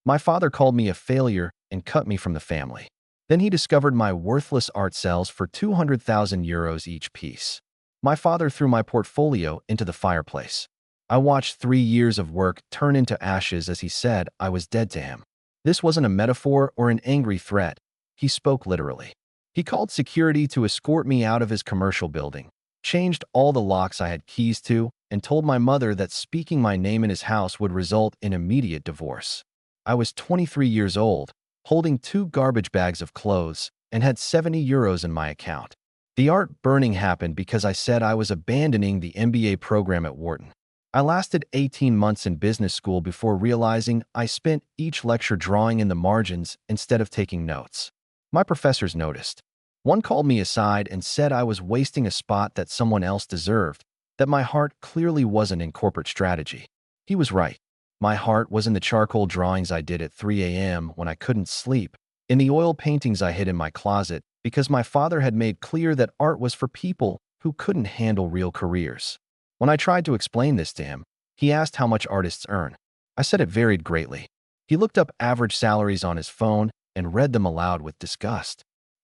My father called me a failure and cut me from the family. Then he discovered my worthless art sells for 200,000 euros each piece. My father threw my portfolio into the fireplace. I watched 3 years of work turn into ashes as he said I was dead to him. This wasn't a metaphor or an angry threat. He spoke literally. He called security to escort me out of his commercial building, changed all the locks I had keys to, and told my mother that speaking my name in his house would result in immediate divorce. I was 23 years old, holding 2 garbage bags of clothes, and had 70 euros in my account. The art burning happened because I said I was abandoning the MBA program at Wharton. I lasted 18 months in business school before realizing I spent each lecture drawing in the margins instead of taking notes. My professors noticed. One called me aside and said I was wasting a spot that someone else deserved, that my heart clearly wasn't in corporate strategy. He was right. My heart was in the charcoal drawings I did at 3 a.m. when I couldn't sleep, in the oil paintings I hid in my closet because my father had made clear that art was for people who couldn't handle real careers. When I tried to explain this to him, he asked how much artists earn. I said it varied greatly. He looked up average salaries on his phone and read them aloud with disgust.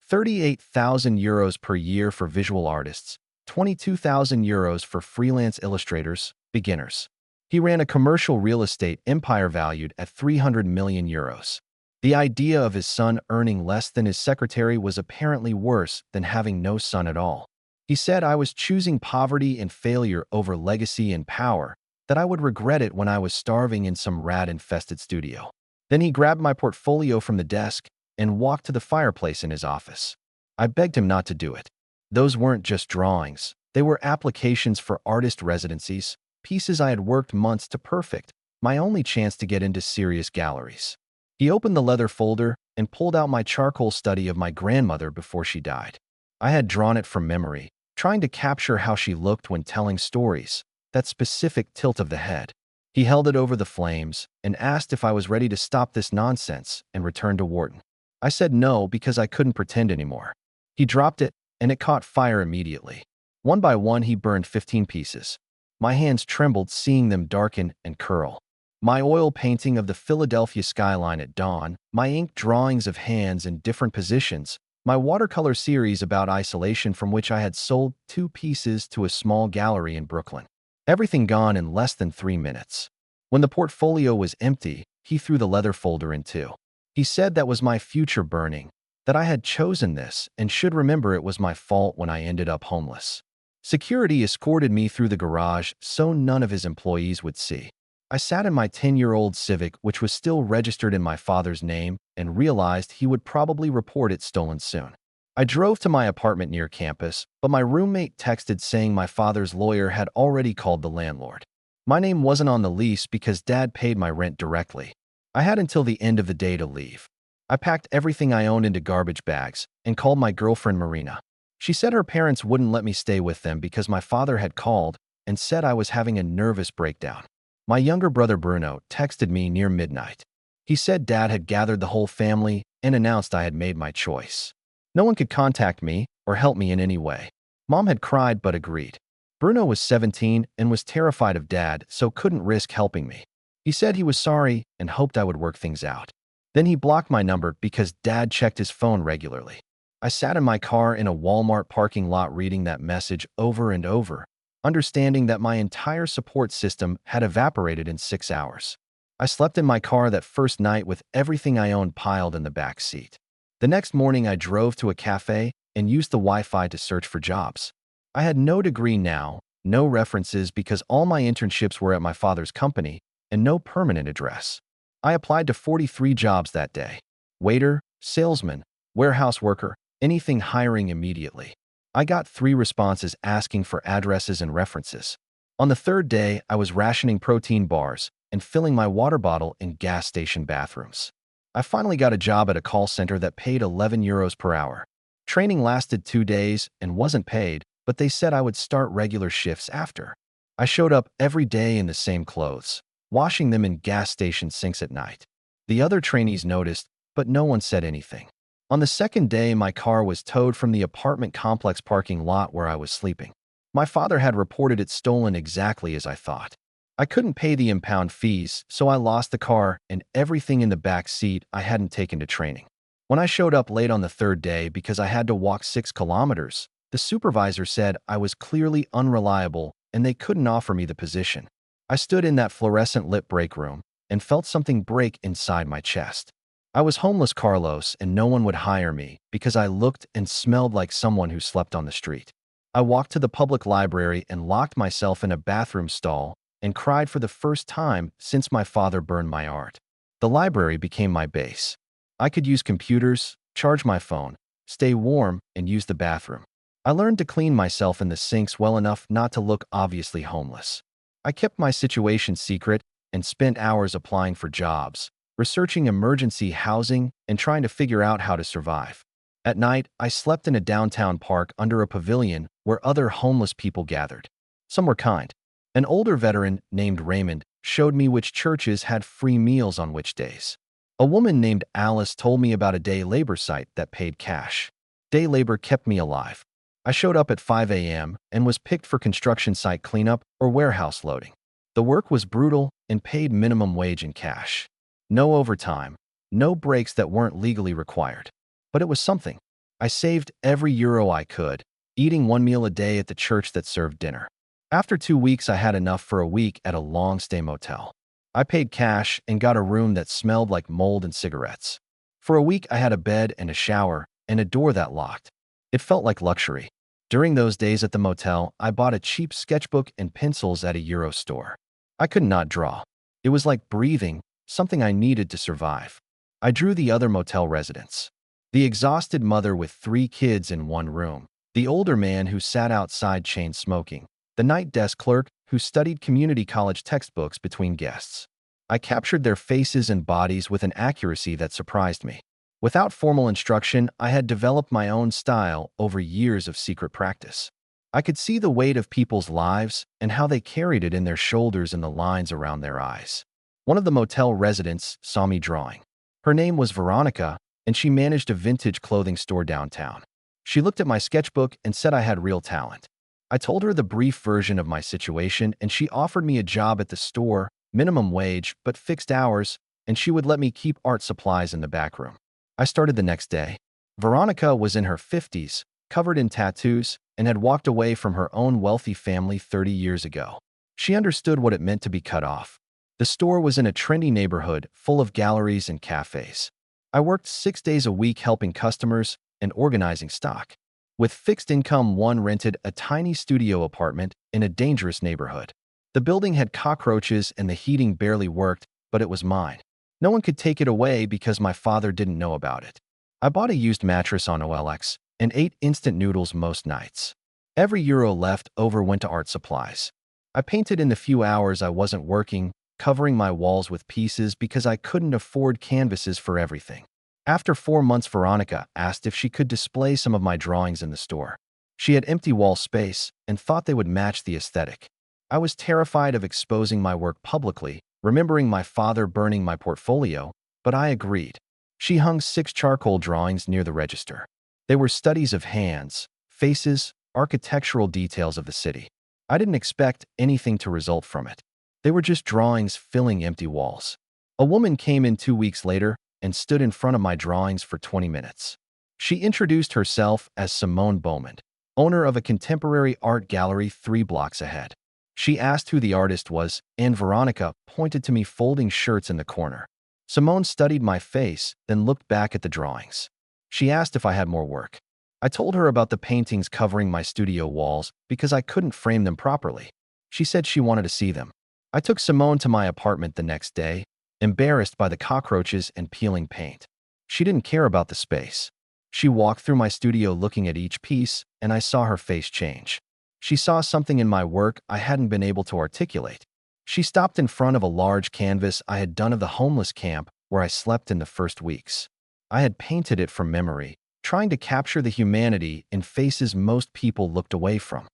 38,000 euros per year for visual artists, 22,000 euros for freelance illustrators, beginners. He ran a commercial real estate empire valued at 300 million euros. The idea of his son earning less than his secretary was apparently worse than having no son at all. He said I was choosing poverty and failure over legacy and power, that I would regret it when I was starving in some rat-infested studio. Then he grabbed my portfolio from the desk and walked to the fireplace in his office. I begged him not to do it. Those weren't just drawings. They were applications for artist residencies, pieces I had worked months to perfect, my only chance to get into serious galleries. He opened the leather folder and pulled out my charcoal study of my grandmother before she died. I had drawn it from memory, trying to capture how she looked when telling stories, that specific tilt of the head. He held it over the flames and asked if I was ready to stop this nonsense and return to Wharton. I said no because I couldn't pretend anymore. He dropped it, and it caught fire immediately. One by one, he burned 15 pieces. My hands trembled seeing them darken and curl. My oil painting of the Philadelphia skyline at dawn, my ink drawings of hands in different positions, my watercolor series about isolation from which I had sold 2 pieces to a small gallery in Brooklyn. Everything gone in less than 3 minutes. When the portfolio was empty, he threw the leather folder in too. He said that was my future burning, that I had chosen this and should remember it was my fault when I ended up homeless. Security escorted me through the garage so none of his employees would see. I sat in my 10-year-old Civic, which was still registered in my father's name, and realized he would probably report it stolen soon. I drove to my apartment near campus, but my roommate texted saying my father's lawyer had already called the landlord. My name wasn't on the lease because Dad paid my rent directly. I had until the end of the day to leave. I packed everything I owned into garbage bags and called my girlfriend Marina. She said her parents wouldn't let me stay with them because my father had called and said I was having a nervous breakdown. My younger brother Bruno texted me near midnight. He said Dad had gathered the whole family and announced I had made my choice. No one could contact me or help me in any way. Mom had cried but agreed. Bruno was 17 and was terrified of Dad, so couldn't risk helping me. He said he was sorry and hoped I would work things out. Then he blocked my number because Dad checked his phone regularly. I sat in my car in a Walmart parking lot reading that message over and over, understanding that my entire support system had evaporated in 6 hours. I slept in my car that first night with everything I owned piled in the back seat. The next morning, I drove to a cafe and used the Wi-Fi to search for jobs. I had no degree now, no references because all my internships were at my father's company, and no permanent address. I applied to 43 jobs that day. Waiter, salesman, warehouse worker, anything hiring immediately. I got 3 responses asking for addresses and references. On the 3rd day, I was rationing protein bars and filling my water bottle in gas station bathrooms. I finally got a job at a call center that paid 11 euros per hour. Training lasted 2 days and wasn't paid, but they said I would start regular shifts after. I showed up every day in the same clothes, washing them in gas station sinks at night. The other trainees noticed, but no one said anything. On the 2nd day, my car was towed from the apartment complex parking lot where I was sleeping. My father had reported it stolen exactly as I thought. I couldn't pay the impound fees, so I lost the car and everything in the back seat I hadn't taken to training. When I showed up late on the third day because I had to walk 6 kilometers, the supervisor said I was clearly unreliable and they couldn't offer me the position. I stood in that fluorescent lit break room and felt something break inside my chest. I was homeless Carlos and no one would hire me because I looked and smelled like someone who slept on the street. I walked to the public library and locked myself in a bathroom stall and cried for the first time since my father burned my art. The library became my base. I could use computers, charge my phone, stay warm, and use the bathroom. I learned to clean myself in the sinks well enough not to look obviously homeless. I kept my situation secret and spent hours applying for jobs, researching emergency housing, and trying to figure out how to survive. At night, I slept in a downtown park under a pavilion where other homeless people gathered. Some were kind. An older veteran named Raymond showed me which churches had free meals on which days. A woman named Alice told me about a day labor site that paid cash. Day labor kept me alive. I showed up at 5 a.m. and was picked for construction site cleanup or warehouse loading. The work was brutal and paid minimum wage in cash. No overtime, no breaks that weren't legally required. But it was something. I saved every euro I could, eating one meal a day at the church that served dinner. After 2 weeks, I had enough for a week at a long-stay motel. I paid cash and got a room that smelled like mold and cigarettes. For a week, I had a bed and a shower and a door that locked. It felt like luxury. During those days at the motel, I bought a cheap sketchbook and pencils at a Euro store. I could not draw. It was like breathing, something I needed to survive. I drew the other motel residents. The exhausted mother with 3 kids in one room. The older man who sat outside chain smoking. The night desk clerk who studied community college textbooks between guests. I captured their faces and bodies with an accuracy that surprised me. Without formal instruction, I had developed my own style over years of secret practice. I could see the weight of people's lives and how they carried it in their shoulders and the lines around their eyes. One of the motel residents saw me drawing. Her name was Veronica, and she managed a vintage clothing store downtown. She looked at my sketchbook and said I had real talent. I told her the brief version of my situation, and she offered me a job at the store, minimum wage, but fixed hours, and she would let me keep art supplies in the back room. I started the next day. Veronica was in her 50s, covered in tattoos, and had walked away from her own wealthy family 30 years ago. She understood what it meant to be cut off. The store was in a trendy neighborhood full of galleries and cafes. I worked 6 days a week helping customers and organizing stock. With fixed income, one rented a tiny studio apartment in a dangerous neighborhood. The building had cockroaches and the heating barely worked, but it was mine. No one could take it away because my father didn't know about it. I bought a used mattress on OLX and ate instant noodles most nights. Every euro left over went to art supplies. I painted in the few hours I wasn't working, covering my walls with pieces because I couldn't afford canvases for everything. After 4 months, Veronica asked if she could display some of my drawings in the store. She had empty wall space and thought they would match the aesthetic. I was terrified of exposing my work publicly, remembering my father burning my portfolio, but I agreed. She hung 6 charcoal drawings near the register. They were studies of hands, faces, architectural details of the city. I didn't expect anything to result from it. They were just drawings filling empty walls. A woman came in 2 weeks later and stood in front of my drawings for 20 minutes. She introduced herself as Simone Beaumont, owner of a contemporary art gallery 3 blocks ahead. She asked who the artist was, and Veronica pointed to me folding shirts in the corner. Simone studied my face, then looked back at the drawings. She asked if I had more work. I told her about the paintings covering my studio walls because I couldn't frame them properly. She said she wanted to see them. I took Simone to my apartment the next day, embarrassed by the cockroaches and peeling paint. She didn't care about the space. She walked through my studio looking at each piece, and I saw her face change. She saw something in my work I hadn't been able to articulate. She stopped in front of a large canvas I had done of the homeless camp where I slept in the first weeks. I had painted it from memory, trying to capture the humanity in faces most people looked away from.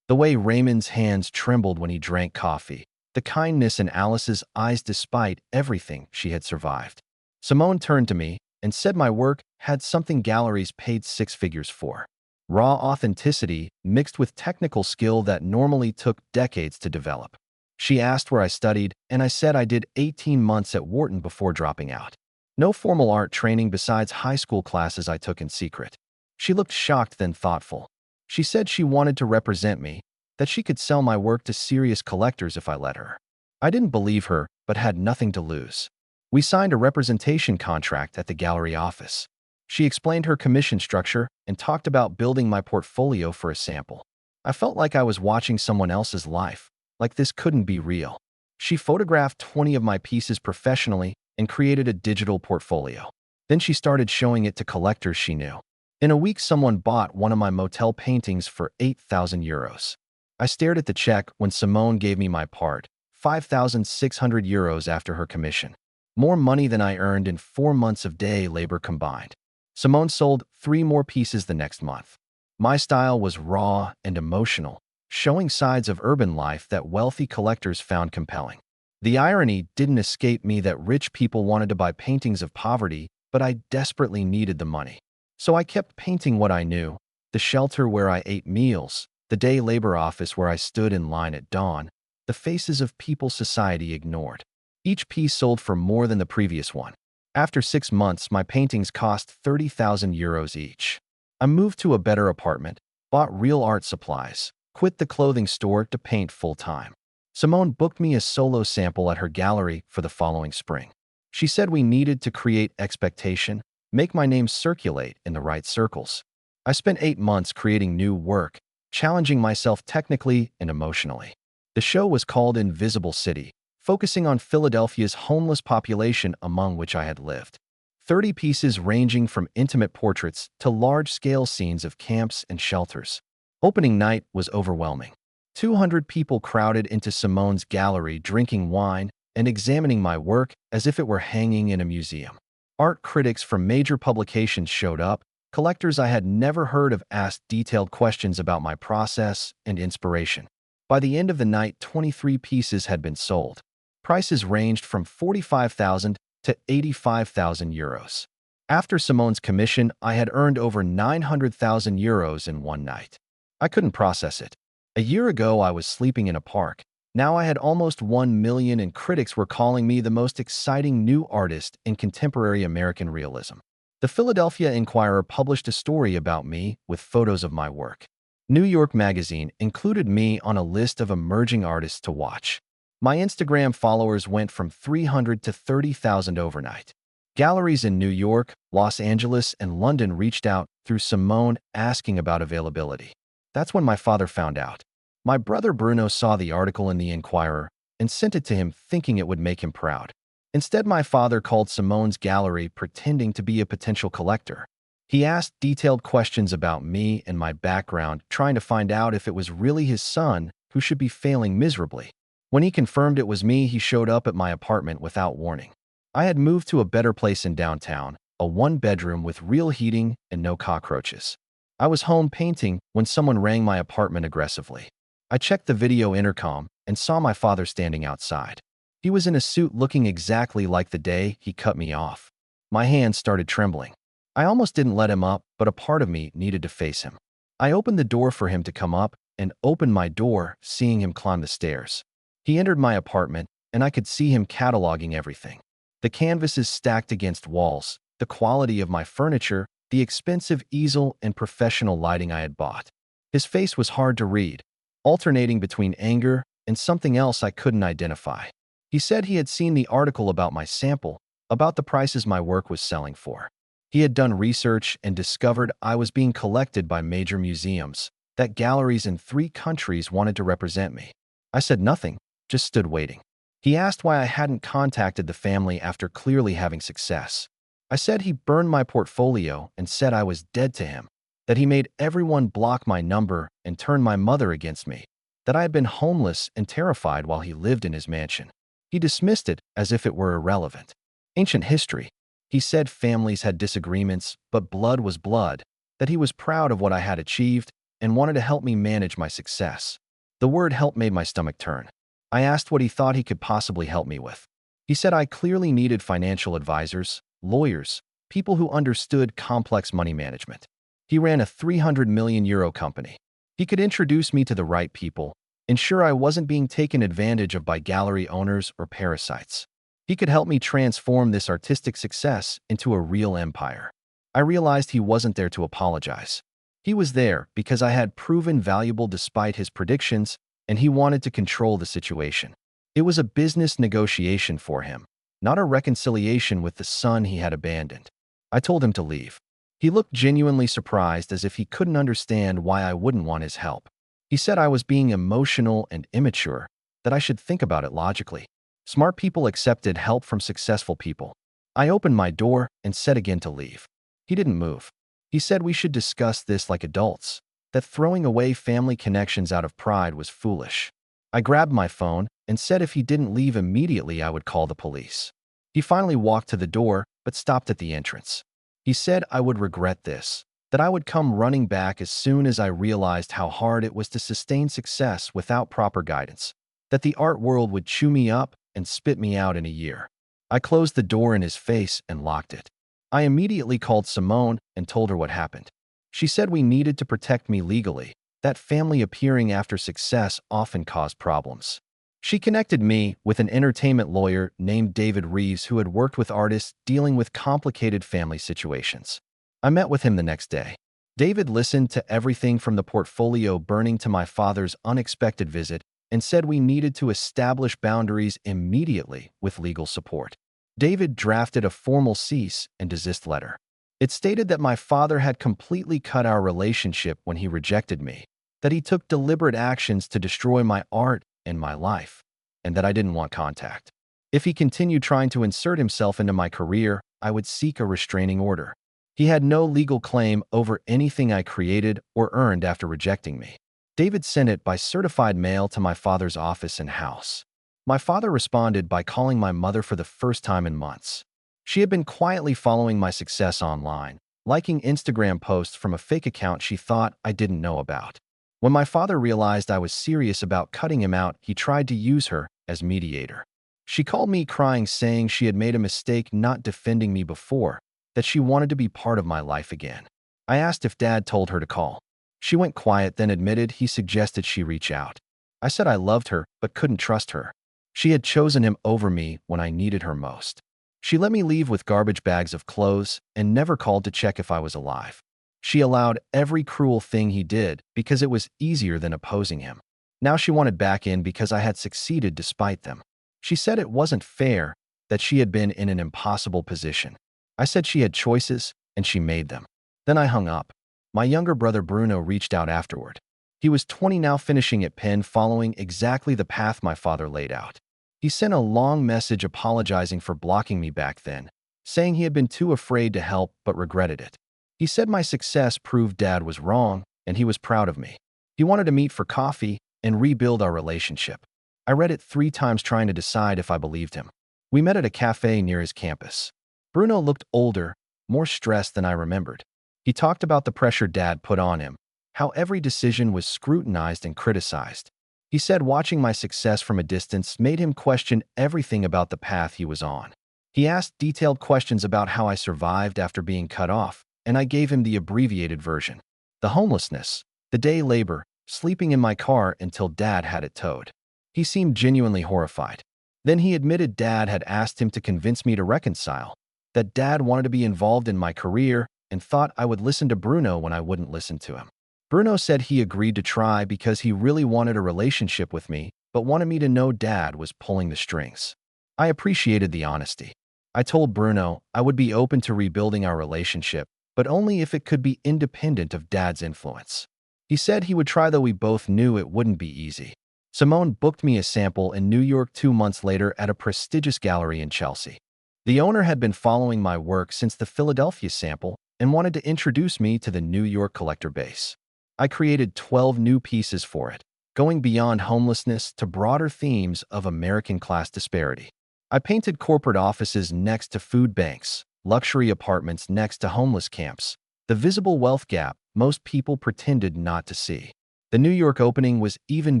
The way Raymond's hands trembled when he drank coffee, the kindness in Alice's eyes despite everything she had survived. Simone turned to me and said my work had something galleries paid 6 figures for. Raw authenticity mixed with technical skill that normally took decades to develop. She asked where I studied, and I said I did 18 months at Wharton before dropping out. No formal art training besides high school classes I took in secret. She looked shocked then thoughtful. She said she wanted to represent me, that she could sell my work to serious collectors if I let her. I didn't believe her, but had nothing to lose. We signed a representation contract at the gallery office. She explained her commission structure and talked about building my portfolio for a sample. I felt like I was watching someone else's life, like this couldn't be real. She photographed 20 of my pieces professionally and created a digital portfolio. Then she started showing it to collectors she knew. In a week, someone bought one of my motel paintings for 8,000 euros. I stared at the check when Simone gave me my part, 5,600 euros after her commission. More money than I earned in 4 months of day labor combined. Simone sold 3 more pieces the next month. My style was raw and emotional, showing sides of urban life that wealthy collectors found compelling. The irony didn't escape me that rich people wanted to buy paintings of poverty, but I desperately needed the money. So I kept painting what I knew: the shelter where I ate meals, the day labor office where I stood in line at dawn, the faces of people society ignored. Each piece sold for more than the previous one. After 6 months, my paintings cost 30,000 euros each. I moved to a better apartment, bought real art supplies, quit the clothing store to paint full-time. Simone booked me a solo sample at her gallery for the following spring. She said we needed to create expectation, make my name circulate in the right circles. I spent 8 months creating new work, challenging myself technically and emotionally. The show was called Invisible City, focusing on Philadelphia's homeless population among which I had lived. 30 pieces ranging from intimate portraits to large-scale scenes of camps and shelters. Opening night was overwhelming. 200 people crowded into Simone's gallery drinking wine and examining my work as if it were hanging in a museum. Art critics from major publications showed up. Collectors I had never heard of asked detailed questions about my process and inspiration. By the end of the night, 23 pieces had been sold. Prices ranged from 45,000 to 85,000 euros. After Simone's commission, I had earned over 900,000 euros in one night. I couldn't process it. A year ago, I was sleeping in a park. Now I had almost 1 million, and critics were calling me the most exciting new artist in contemporary American realism. The Philadelphia Inquirer published a story about me with photos of my work. New York Magazine included me on a list of emerging artists to watch. My Instagram followers went from 300 to 30,000 overnight. Galleries in New York, Los Angeles, and London reached out through Simone asking about availability. That's when my father found out. My brother Bruno saw the article in the Inquirer and sent it to him thinking it would make him proud. Instead, my father called Simone's gallery pretending to be a potential collector. He asked detailed questions about me and my background, trying to find out if it was really his son who should be failing miserably. When he confirmed it was me, he showed up at my apartment without warning. I had moved to a better place in downtown, a 1-bedroom with real heating and no cockroaches. I was home painting when someone rang my apartment aggressively. I checked the video intercom and saw my father standing outside. He was in a suit looking exactly like the day he cut me off. My hands started trembling. I almost didn't let him up, but a part of me needed to face him. I opened the door for him to come up and opened my door, seeing him climb the stairs. He entered my apartment, and I could see him cataloging everything. The canvases stacked against walls, the quality of my furniture, the expensive easel and professional lighting I had bought. His face was hard to read, alternating between anger and something else I couldn't identify. He said he had seen the article about my sample, about the prices my work was selling for. He had done research and discovered I was being collected by major museums, that galleries in 3 countries wanted to represent me. I said nothing, just stood waiting. He asked why I hadn't contacted the family after clearly having success. I said he burned my portfolio and said I was dead to him, that he made everyone block my number and turn my mother against me, that I had been homeless and terrified while he lived in his mansion. He dismissed it as if it were irrelevant. Ancient history. He said families had disagreements, but blood was blood, that he was proud of what I had achieved and wanted to help me manage my success. The word help made my stomach turn. I asked what he thought he could possibly help me with. He said I clearly needed financial advisors, lawyers, people who understood complex money management. He ran a 300 million euro company. He could introduce me to the right people, ensure I wasn't being taken advantage of by gallery owners or parasites. He could help me transform this artistic success into a real empire. I realized he wasn't there to apologize. He was there because I had proven valuable despite his predictions, and he wanted to control the situation. It was a business negotiation for him, not a reconciliation with the son he had abandoned. I told him to leave. He looked genuinely surprised, as if he couldn't understand why I wouldn't want his help. He said I was being emotional and immature, that I should think about it logically. Smart people accepted help from successful people. I opened my door and said again to leave. He didn't move. He said we should discuss this like adults, that throwing away family connections out of pride was foolish. I grabbed my phone and said if he didn't leave immediately, I would call the police. He finally walked to the door, but stopped at the entrance. He said I would regret this, that I would come running back as soon as I realized how hard it was to sustain success without proper guidance, that the art world would chew me up and spit me out in a year. I closed the door in his face and locked it. I immediately called Simone and told her what happened. She said we needed to protect me legally, that family appearing after success often caused problems. She connected me with an entertainment lawyer named David Reeves who had worked with artists dealing with complicated family situations. I met with him the next day. David listened to everything from the portfolio burning to my father's unexpected visit and said we needed to establish boundaries immediately with legal support. David drafted a formal cease and desist letter. It stated that my father had completely cut our relationship when he rejected me, that he took deliberate actions to destroy my art and my life, and that I didn't want contact. If he continued trying to insert himself into my career, I would seek a restraining order. He had no legal claim over anything I created or earned after rejecting me. David sent it by certified mail to my father's office and house. My father responded by calling my mother for the first time in months. She had been quietly following my success online, liking Instagram posts from a fake account she thought I didn't know about. When my father realized I was serious about cutting him out, he tried to use her as mediator. She called me crying, saying she had made a mistake not defending me before, that she wanted to be part of my life again. I asked if Dad told her to call. She went quiet, then admitted he suggested she reach out. I said I loved her but couldn't trust her. She had chosen him over me when I needed her most. She let me leave with garbage bags of clothes and never called to check if I was alive. She allowed every cruel thing he did because it was easier than opposing him. Now she wanted back in because I had succeeded despite them. She said it wasn't fair, that she had been in an impossible position. I said she had choices and she made them. Then I hung up. My younger brother Bruno reached out afterward. He was 20 now, finishing at Penn, following exactly the path my father laid out. He sent a long message apologizing for blocking me back then, saying he had been too afraid to help but regretted it. He said my success proved Dad was wrong and he was proud of me. He wanted to meet for coffee and rebuild our relationship. I read it 3 times trying to decide if I believed him. We met at a cafe near his campus. Bruno looked older, more stressed than I remembered. He talked about the pressure Dad put on him, how every decision was scrutinized and criticized. He said watching my success from a distance made him question everything about the path he was on. He asked detailed questions about how I survived after being cut off, and I gave him the abbreviated version. The homelessness, the day labor, sleeping in my car until Dad had it towed. He seemed genuinely horrified. Then he admitted Dad had asked him to convince me to reconcile, that Dad wanted to be involved in my career and thought I would listen to Bruno when I wouldn't listen to him. Bruno said he agreed to try because he really wanted a relationship with me, but wanted me to know Dad was pulling the strings. I appreciated the honesty. I told Bruno I would be open to rebuilding our relationship, but only if it could be independent of Dad's influence. He said he would try, though we both knew it wouldn't be easy. Simone booked me a sample in New York 2 months later at a prestigious gallery in Chelsea. The owner had been following my work since the Philadelphia sample and wanted to introduce me to the New York collector base. I created 12 new pieces for it, going beyond homelessness to broader themes of American class disparity. I painted corporate offices next to food banks, luxury apartments next to homeless camps, the visible wealth gap most people pretended not to see. The New York opening was even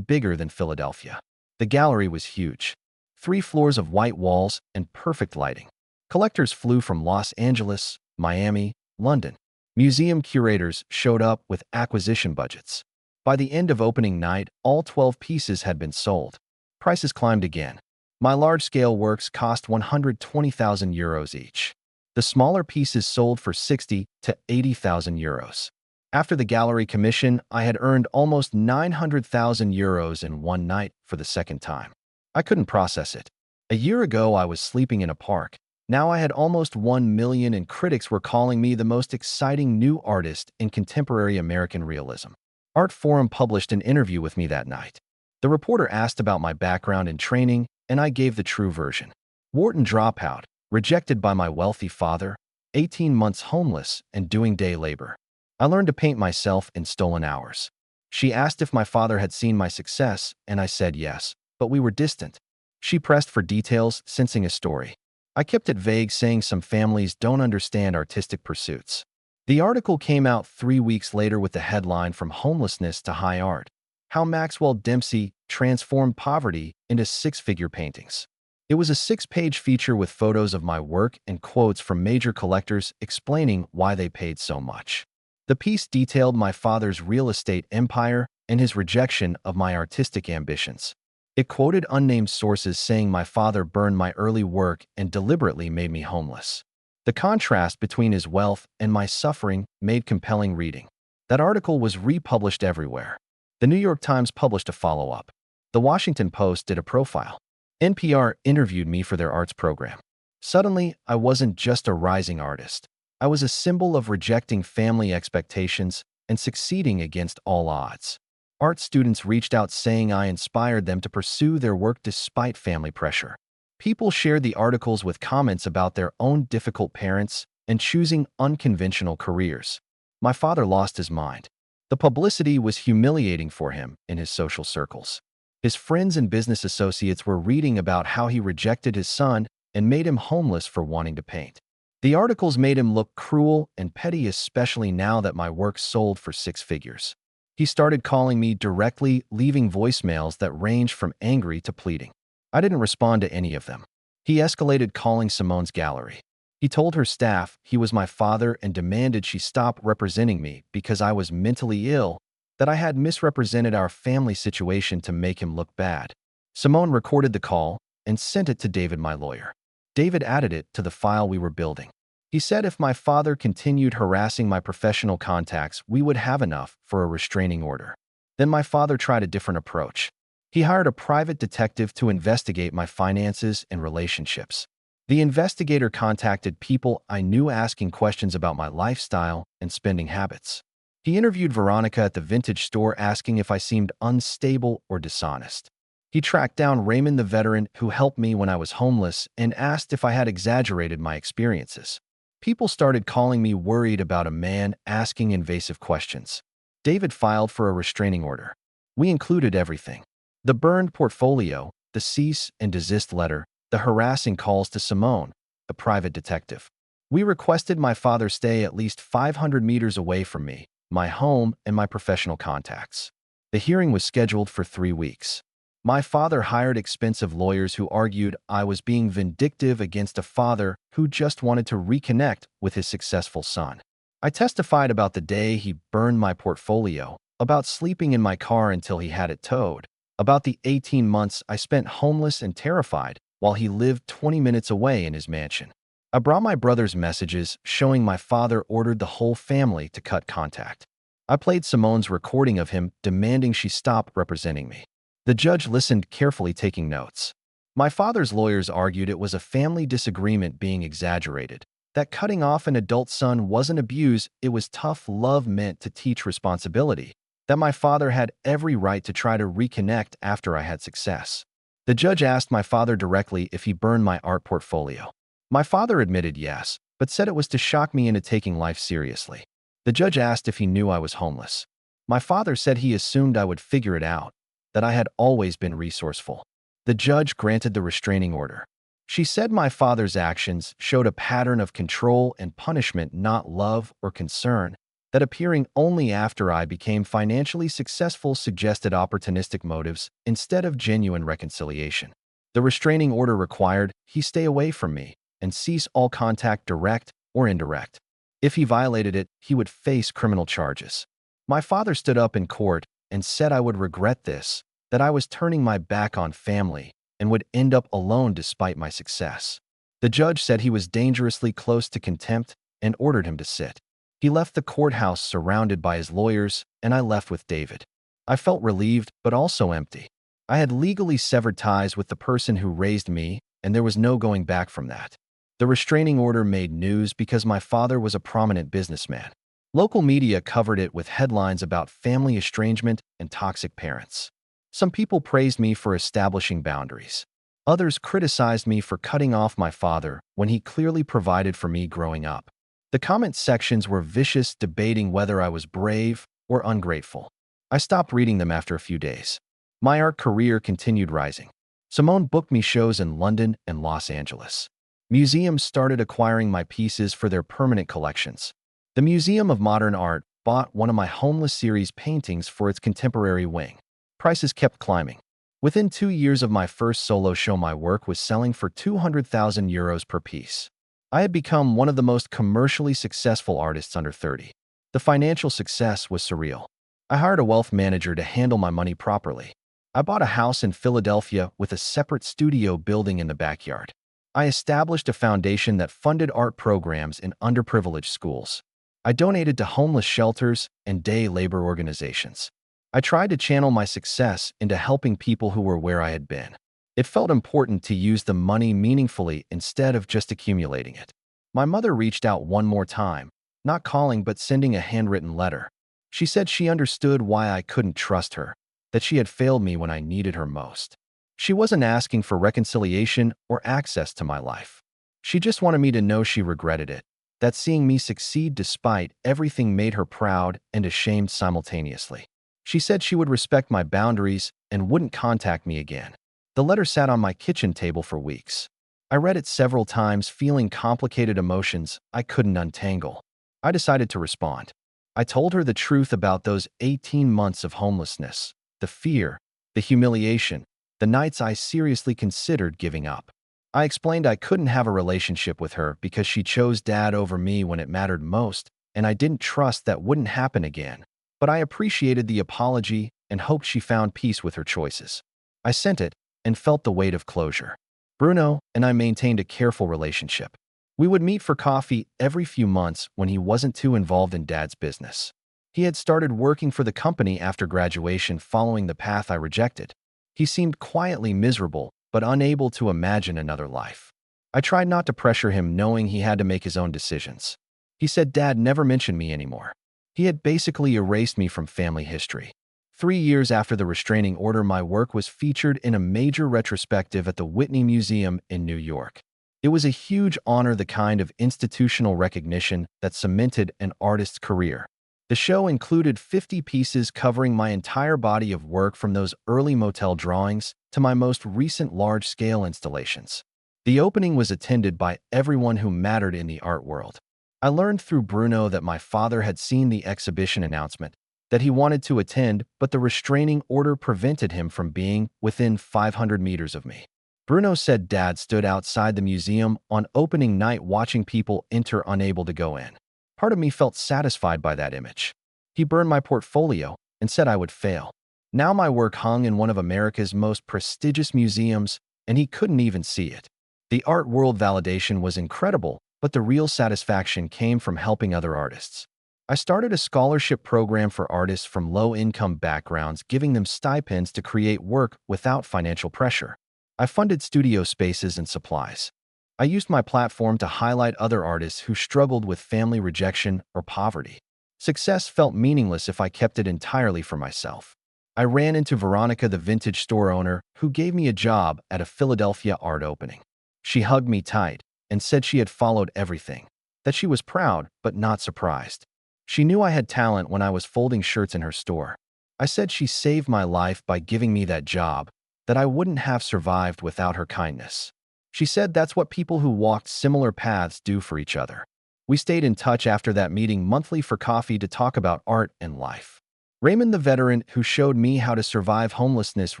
bigger than Philadelphia. The gallery was huge. 3 floors of white walls and perfect lighting. Collectors flew from Los Angeles, Miami, London. Museum curators showed up with acquisition budgets. By the end of opening night, all 12 pieces had been sold. Prices climbed again. My large-scale works cost 120,000 euros each. The smaller pieces sold for 60 to 80,000 euros. After the gallery commission, I had earned almost 900,000 euros in one night for the second time. I couldn't process it. A year ago, I was sleeping in a park. Now I had almost 1 million and critics were calling me the most exciting new artist in contemporary American realism. Art Forum published an interview with me that night. The reporter asked about my background and training, and I gave the true version. Wharton dropout, rejected by my wealthy father, 18 months homeless and doing day labor. I learned to paint myself in stolen hours. She asked if my father had seen my success, and I said yes, but we were distant. She pressed for details, sensing a story. I kept it vague, saying some families don't understand artistic pursuits. The article came out 3 weeks later with the headline From Homelessness to High Art: How Maxwell Dempsey Transformed Poverty into Six-Figure Paintings. It was a 6-page feature with photos of my work and quotes from major collectors explaining why they paid so much. The piece detailed my father's real estate empire and his rejection of my artistic ambitions. It quoted unnamed sources saying my father burned my early work and deliberately made me homeless. The contrast between his wealth and my suffering made compelling reading. That article was republished everywhere. The New York Times published a follow-up. The Washington Post did a profile. NPR interviewed me for their arts program. Suddenly, I wasn't just a rising artist. I was a symbol of rejecting family expectations and succeeding against all odds. Art students reached out saying I inspired them to pursue their work despite family pressure. People shared the articles with comments about their own difficult parents and choosing unconventional careers. My father lost his mind. The publicity was humiliating for him in his social circles. His friends and business associates were reading about how he rejected his son and made him homeless for wanting to paint. The articles made him look cruel and petty, especially now that my work sold for 6 figures. He started calling me directly, leaving voicemails that ranged from angry to pleading. I didn't respond to any of them. He escalated, calling Simone's gallery. He told her staff he was my father and demanded she stop representing me because I was mentally ill, that I had misrepresented our family situation to make him look bad. Simone recorded the call and sent it to David, my lawyer. David added it to the file we were building. He said if my father continued harassing my professional contacts, we would have enough for a restraining order. Then my father tried a different approach. He hired a private detective to investigate my finances and relationships. The investigator contacted people I knew, asking questions about my lifestyle and spending habits. He interviewed Veronica at the vintage store, asking if I seemed unstable or dishonest. He tracked down Raymond, the veteran who helped me when I was homeless, and asked if I had exaggerated my experiences. People started calling me worried about a man asking invasive questions. David filed for a restraining order. We included everything: the burned portfolio, the cease and desist letter, the harassing calls to Simone, the private detective. We requested my father stay at least 500 meters away from me, my home, and my professional contacts. The hearing was scheduled for 3 weeks. My father hired expensive lawyers who argued I was being vindictive against a father who just wanted to reconnect with his successful son. I testified about the day he burned my portfolio, about sleeping in my car until he had it towed, about the 18 months I spent homeless and terrified while he lived 20 minutes away in his mansion. I brought my brother's messages showing my father ordered the whole family to cut contact. I played Simone's recording of him demanding she stop representing me. The judge listened carefully, taking notes. My father's lawyers argued it was a family disagreement being exaggerated, that cutting off an adult son wasn't abuse, it was tough love meant to teach responsibility, that my father had every right to try to reconnect after I had success. The judge asked my father directly if he burned my art portfolio. My father admitted yes, but said it was to shock me into taking life seriously. The judge asked if he knew I was homeless. My father said he assumed I would figure it out, that I had always been resourceful. The judge granted the restraining order. She said my father's actions showed a pattern of control and punishment, not love or concern, that appearing only after I became financially successful suggested opportunistic motives instead of genuine reconciliation. The restraining order required he stay away from me and cease all contact, direct or indirect. If he violated it, he would face criminal charges. My father stood up in court and said I would regret this, that I was turning my back on family and would end up alone despite my success. The judge said he was dangerously close to contempt and ordered him to sit. He left the courthouse surrounded by his lawyers, and I left with David. I felt relieved, but also empty. I had legally severed ties with the person who raised me, and there was no going back from that. The restraining order made news because my father was a prominent businessman. Local media covered it with headlines about family estrangement and toxic parents. Some people praised me for establishing boundaries. Others criticized me for cutting off my father when he clearly provided for me growing up. The comment sections were vicious, debating whether I was brave or ungrateful. I stopped reading them after a few days. My art career continued rising. Simone booked me shows in London and Los Angeles. Museums started acquiring my pieces for their permanent collections. The Museum of Modern Art bought one of my Homeless series paintings for its contemporary wing. Prices kept climbing. Within 2 years of my first solo show, my work was selling for 200,000 euros per piece. I had become one of the most commercially successful artists under 30. The financial success was surreal. I hired a wealth manager to handle my money properly. I bought a house in Philadelphia with a separate studio building in the backyard. I established a foundation that funded art programs in underprivileged schools. I donated to homeless shelters and day labor organizations. I tried to channel my success into helping people who were where I had been. It felt important to use the money meaningfully instead of just accumulating it. My mother reached out one more time, not calling but sending a handwritten letter. She said she understood why I couldn't trust her, that she had failed me when I needed her most. She wasn't asking for reconciliation or access to my life. She just wanted me to know she regretted it, that seeing me succeed despite everything made her proud and ashamed simultaneously. She said she would respect my boundaries and wouldn't contact me again. The letter sat on my kitchen table for weeks. I read it several times, feeling complicated emotions I couldn't untangle. I decided to respond. I told her the truth about those 18 months of homelessness, the fear, the humiliation, the nights I seriously considered giving up. I explained I couldn't have a relationship with her because she chose Dad over me when it mattered most, and I didn't trust that wouldn't happen again. But I appreciated the apology and hoped she found peace with her choices. I sent it and felt the weight of closure. Bruno and I maintained a careful relationship. We would meet for coffee every few months when he wasn't too involved in Dad's business. He had started working for the company after graduation, following the path I rejected. He seemed quietly miserable, but unable to imagine another life. I tried not to pressure him, knowing he had to make his own decisions. He said Dad never mentioned me anymore. He had basically erased me from family history. 3 years after the restraining order, my work was featured in a major retrospective at the Whitney Museum in New York. It was a huge honor, the kind of institutional recognition that cemented an artist's career. The show included 50 pieces covering my entire body of work, from those early motel drawings to my most recent large-scale installations. The opening was attended by everyone who mattered in the art world. I learned through Bruno that my father had seen the exhibition announcement, that he wanted to attend, but the restraining order prevented him from being within 500 meters of me. Bruno said Dad stood outside the museum on opening night watching people enter, unable to go in. Part of me felt satisfied by that image. He burned my portfolio and said I would fail. Now my work hung in one of America's most prestigious museums, and he couldn't even see it. The art world validation was incredible, but the real satisfaction came from helping other artists. I started a scholarship program for artists from low-income backgrounds, giving them stipends to create work without financial pressure. I funded studio spaces and supplies. I used my platform to highlight other artists who struggled with family rejection or poverty. Success felt meaningless if I kept it entirely for myself. I ran into Veronica, the vintage store owner, who gave me a job at a Philadelphia art opening. She hugged me tight and said she had followed everything, that she was proud but not surprised. She knew I had talent when I was folding shirts in her store. I said she saved my life by giving me that job, that I wouldn't have survived without her kindness. She said that's what people who walked similar paths do for each other. We stayed in touch after that meeting monthly for coffee to talk about art and life. Raymond, the veteran who showed me how to survive homelessness,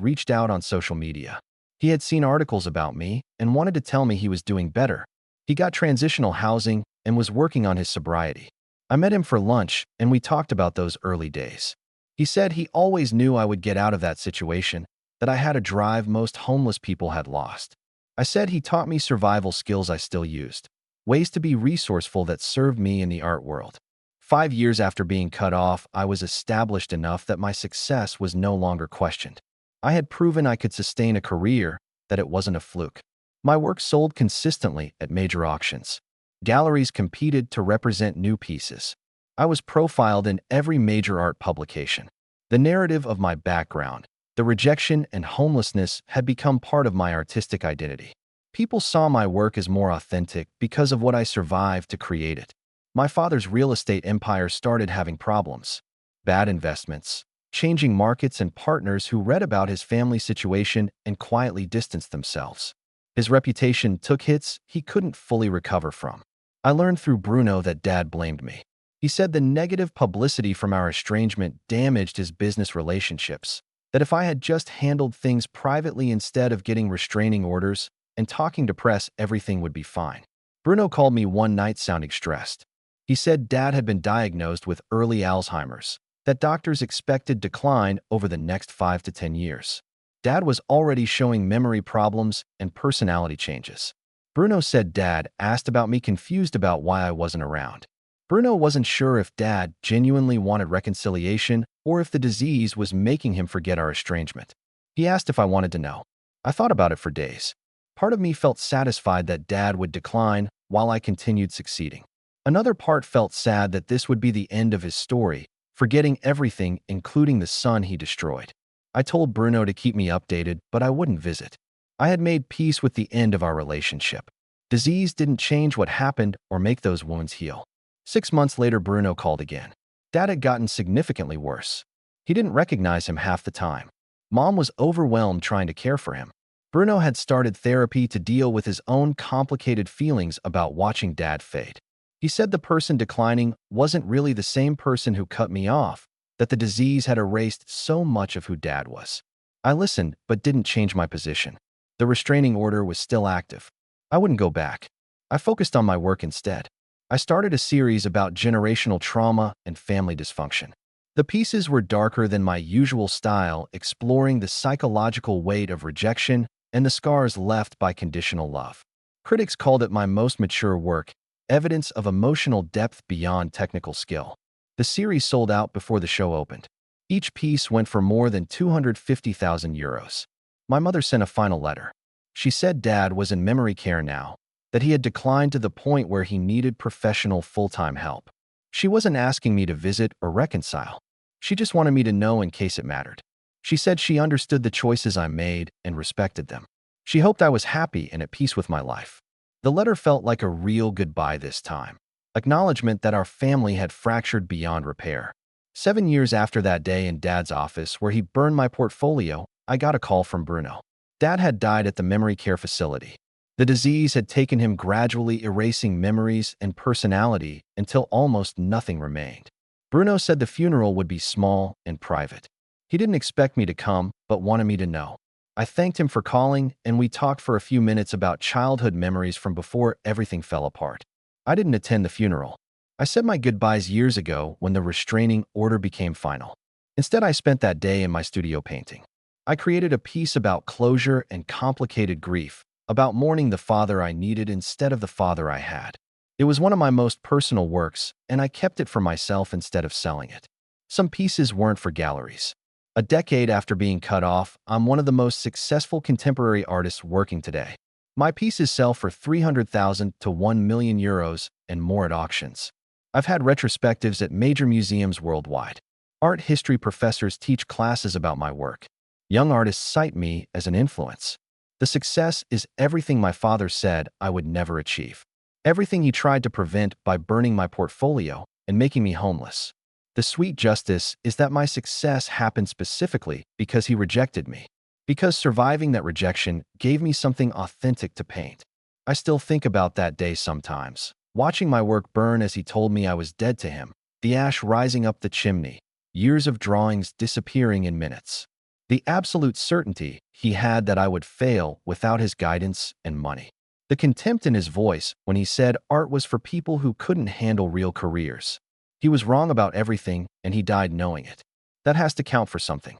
reached out on social media. He had seen articles about me and wanted to tell me he was doing better. He got transitional housing and was working on his sobriety. I met him for lunch and we talked about those early days. He said he always knew I would get out of that situation, that I had a drive most homeless people had lost. I said he taught me survival skills I still used, ways to be resourceful that served me in the art world. 5 years after being cut off, I was established enough that my success was no longer questioned. I had proven I could sustain a career, that it wasn't a fluke. My work sold consistently at major auctions. Galleries competed to represent new pieces. I was profiled in every major art publication. The narrative of my background, the rejection and homelessness had become part of my artistic identity. People saw my work as more authentic because of what I survived to create it. My father's real estate empire started having problems. Bad investments, changing markets, and partners who read about his family situation and quietly distanced themselves. His reputation took hits he couldn't fully recover from. I learned through Bruno that Dad blamed me. He said the negative publicity from our estrangement damaged his business relationships, that if I had just handled things privately instead of getting restraining orders and talking to press, everything would be fine. Bruno called me one night sounding stressed. He said Dad had been diagnosed with early Alzheimer's, that doctors expected decline over the next 5 to 10 years. Dad was already showing memory problems and personality changes. Bruno said Dad asked about me, confused about why I wasn't around. Bruno wasn't sure if Dad genuinely wanted reconciliation or if the disease was making him forget our estrangement. He asked if I wanted to know. I thought about it for days. Part of me felt satisfied that Dad would decline while I continued succeeding. Another part felt sad that this would be the end of his story, forgetting everything, including the son he destroyed. I told Bruno to keep me updated, but I wouldn't visit. I had made peace with the end of our relationship. Disease didn't change what happened or make those wounds heal. 6 months later, Bruno called again. Dad had gotten significantly worse. He didn't recognize him half the time. Mom was overwhelmed trying to care for him. Bruno had started therapy to deal with his own complicated feelings about watching Dad fade. He said the person declining wasn't really the same person who cut me off, that the disease had erased so much of who Dad was. I listened, but didn't change my position. The restraining order was still active. I wouldn't go back. I focused on my work instead. I started a series about generational trauma and family dysfunction. The pieces were darker than my usual style, exploring the psychological weight of rejection and the scars left by conditional love. Critics called it my most mature work, evidence of emotional depth beyond technical skill. The series sold out before the show opened. Each piece went for more than 250,000 euros. My mother sent a final letter. She said Dad was in memory care now, that he had declined to the point where he needed professional full-time help. She wasn't asking me to visit or reconcile. She just wanted me to know in case it mattered. She said she understood the choices I made and respected them. She hoped I was happy and at peace with my life. The letter felt like a real goodbye this time. Acknowledgement that our family had fractured beyond repair. 7 years after that day in Dad's office where he burned my portfolio, I got a call from Bruno. Dad had died at the memory care facility. The disease had taken him, gradually erasing memories and personality until almost nothing remained. Bruno said the funeral would be small and private. He didn't expect me to come, but wanted me to know. I thanked him for calling, and we talked for a few minutes about childhood memories from before everything fell apart. I didn't attend the funeral. I said my goodbyes years ago when the restraining order became final. Instead, I spent that day in my studio painting. I created a piece about closure and complicated grief, about mourning the father I needed instead of the father I had. It was one of my most personal works, and I kept it for myself instead of selling it. Some pieces weren't for galleries. A decade after being cut off, I'm one of the most successful contemporary artists working today. My pieces sell for 300,000 to 1 million euros and more at auctions. I've had retrospectives at major museums worldwide. Art history professors teach classes about my work. Young artists cite me as an influence. The success is everything my father said I would never achieve. Everything he tried to prevent by burning my portfolio and making me homeless. The sweet justice is that my success happened specifically because he rejected me. Because surviving that rejection gave me something authentic to paint. I still think about that day sometimes, watching my work burn as he told me I was dead to him, the ash rising up the chimney, years of drawings disappearing in minutes. The absolute certainty he had that I would fail without his guidance and money. The contempt in his voice when he said art was for people who couldn't handle real careers. He was wrong about everything, and he died knowing it. That has to count for something.